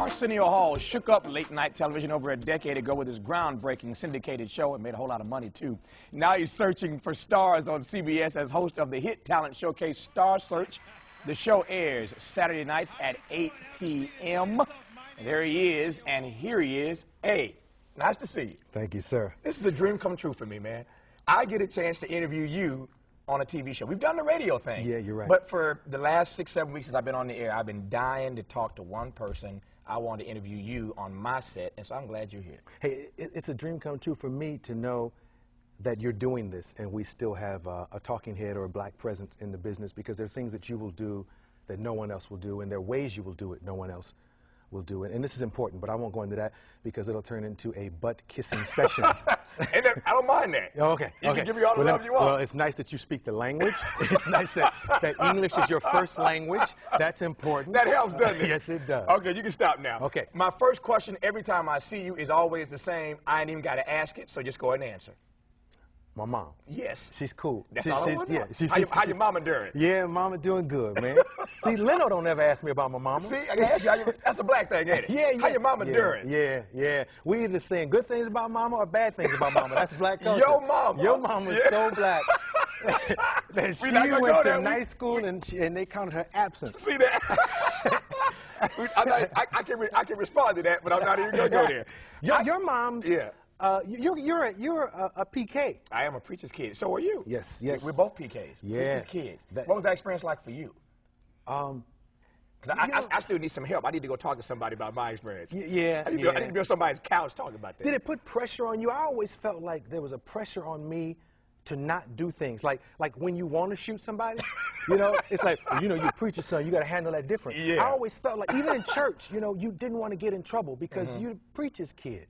Arsenio Hall shook up late-night television over a decade ago with his groundbreaking syndicated show and made a whole lot of money, too. Now he's searching for stars on CBS as host of the hit talent showcase Star Search. The show airs Saturday nights at 8 p.m. And there he is, and here he is. Hey, nice to see you. Thank you, sir. This is a dream come true for me, man. I get a chance to interview you on a TV show. We've done the radio thing. Yeah, you're right. But for the last 6-7 weeks since I've been on the air, I've been dying to talk to one person. I wanted to interview you on my set, and so I'm glad you're here. Hey, it's a dream come true for me to know that you're doing this and we still have a talking head or a black presence in the business, because there are things that you will do that no one else will do, and there are ways you will do it no one else will do it. And this is important, but I won't go into that because it'll turn into a butt-kissing session. And I don't mind that. Oh, okay. You can give me all the love you want. Well, it's nice that you speak the language. It's nice that English is your first language. That's important. That helps, doesn't it? Yes, it does. Okay, you can stop now. Okay. My first question every time I see you is always the same. I ain't even got to ask it, so just go ahead and answer. My mom. Yes. She's cool. That's all I want to know. Yeah, how your mama doing? Yeah, mama doing good, man. See, Leno don't ever ask me about my mama. See, I can ask you, that's a black thing, ain't it? Yeah. How your mama doing? Yeah. We either saying good things about mama or bad things about mama. That's black culture. Your mama is so black that she went to night school and they counted her absence. See that? I can respond to that, but I'm not even going to go there. Your mom's... Yeah. You're a PK. I am a preacher's kid. So are you. Yes. We're both PKs. Yeah. Preacher's kids. What was that experience like for you? Because I still need some help. I need to go talk to somebody about my experience. Yeah. I need to be on somebody's couch talking about that. Did it put pressure on you? I always felt like there was a pressure on me to not do things. Like when you want to shoot somebody, it's like, you're preacher's son, you got to handle that different. Yeah. I always felt like, even in church, you didn't want to get in trouble because you're the preacher's kid.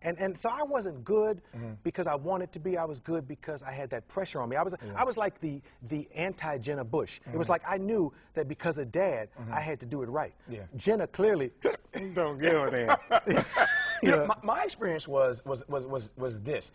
And so I wasn't good because I wanted to be. I was good because I had that pressure on me. I was like the anti-Jenna Bush. It was like I knew that because of Dad, I had to do it right. Yeah. Jenna clearly don't give a damn. My experience was this.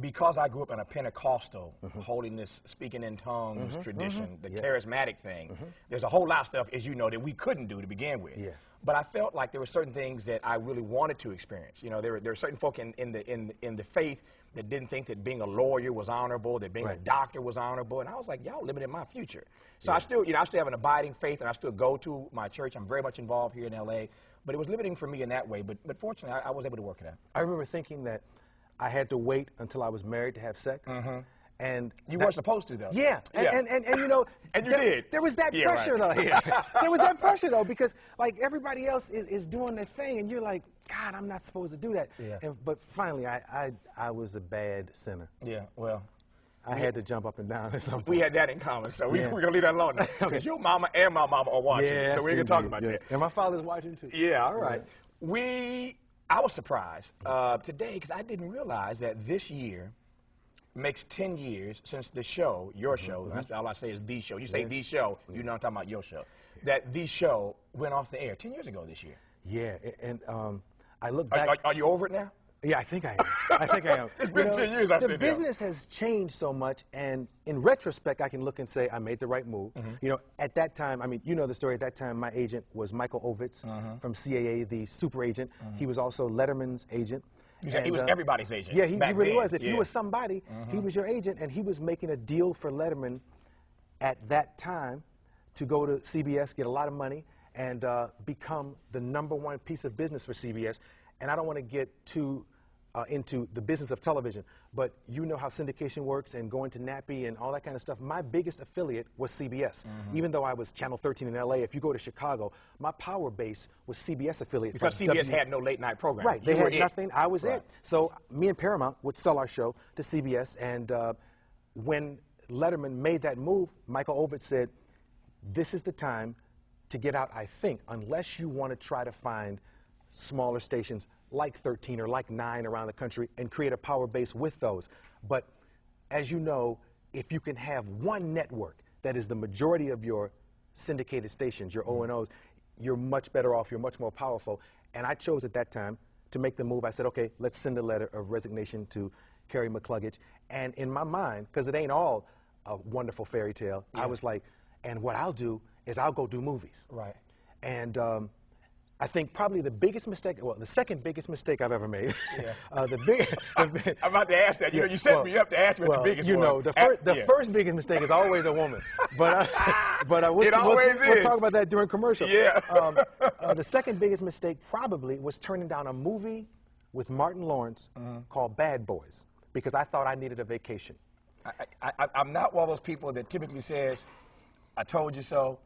Because I grew up in a Pentecostal, holiness, speaking in tongues tradition, the charismatic thing, there's a whole lot of stuff, as you know, that we couldn't do to begin with. Yeah. But I felt like there were certain things that I really wanted to experience. There were certain folk in the faith that didn't think that being a lawyer was honorable, that being a doctor was honorable, and I was like, y'all limited my future. So I still have an abiding faith, and I still go to my church. I'm very much involved here in L.A., but it was limiting for me in that way. But fortunately, I was able to work it out. I remember thinking that I had to wait until I was married to have sex. And you weren't supposed to, though. Yeah. And and you did. There was that pressure, though. Yeah. There was that pressure, though, because, like, everybody else is doing their thing, and you're like, God, I'm not supposed to do that. Yeah. But finally, I was a bad sinner. Yeah, well. I had to jump up and down at some point. We had that in common, so we're going to leave that alone now. Because your mama and my mama are watching, so we're going to talk about that. And my father's watching, too. Yeah, all right. I was surprised today because I didn't realize that this year makes 10 years since the show, your show, that's all I say is the show. You say the show, you know I'm talking about your show. That the show went off the air 10 years ago this year. Yeah, and I look back. Are you over it now? Yeah, I think I am. It's been 10 years, I've said The business has changed so much, and in retrospect, I can look and say I made the right move. At that time, I mean, you know the story. At that time, my agent was Michael Ovitz from CAA, the super agent. He was also Letterman's agent. He was everybody's agent. Yeah, he really was. If you were somebody, he was your agent, and he was making a deal for Letterman at that time to go to CBS, get a lot of money, and become the #1 piece of business for CBS. And I don't want to get too into the business of television, but you know how syndication works and going to Nappy and all that kind of stuff. My biggest affiliate was CBS. Even though I was Channel 13 in LA, if you go to Chicago, my power base was CBS affiliate. Because CBS had no late night program. Right, they had nothing, I was it. So me and Paramount would sell our show to CBS, and when Letterman made that move, Michael Ovitz said, this is the time to get out, I think, unless you want to try to find smaller stations like 13 or like 9 around the country and create a power base with those. But as you know, if you can have one network that is the majority of your syndicated stations, your O&Os, you're much better off, you're much more powerful. And I chose at that time to make the move. I said, okay, let's send a letter of resignation to Carrie McCluggage. And in my mind, because it ain't all a wonderful fairy tale, I was like, and what I'll do is I'll go do movies. Right. And I think probably the biggest mistake, well, the second biggest mistake I've ever made. Yeah. I'm about to ask that. You know, you set me up to ask me what the biggest you know, was. the first biggest mistake is always a woman. But we'll talk about that during commercial. Yeah. The second biggest mistake probably was turning down a movie with Martin Lawrence called Bad Boys because I thought I needed a vacation. I'm not one of those people that typically says, I told you so.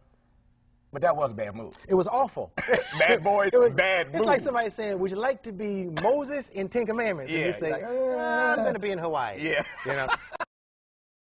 But that was a bad move. It was awful. Bad Boys, bad move. It's like somebody saying, would you like to be Moses in 10 Commandments? Yeah. And you say, I'm going to be in Hawaii. Yeah. You know?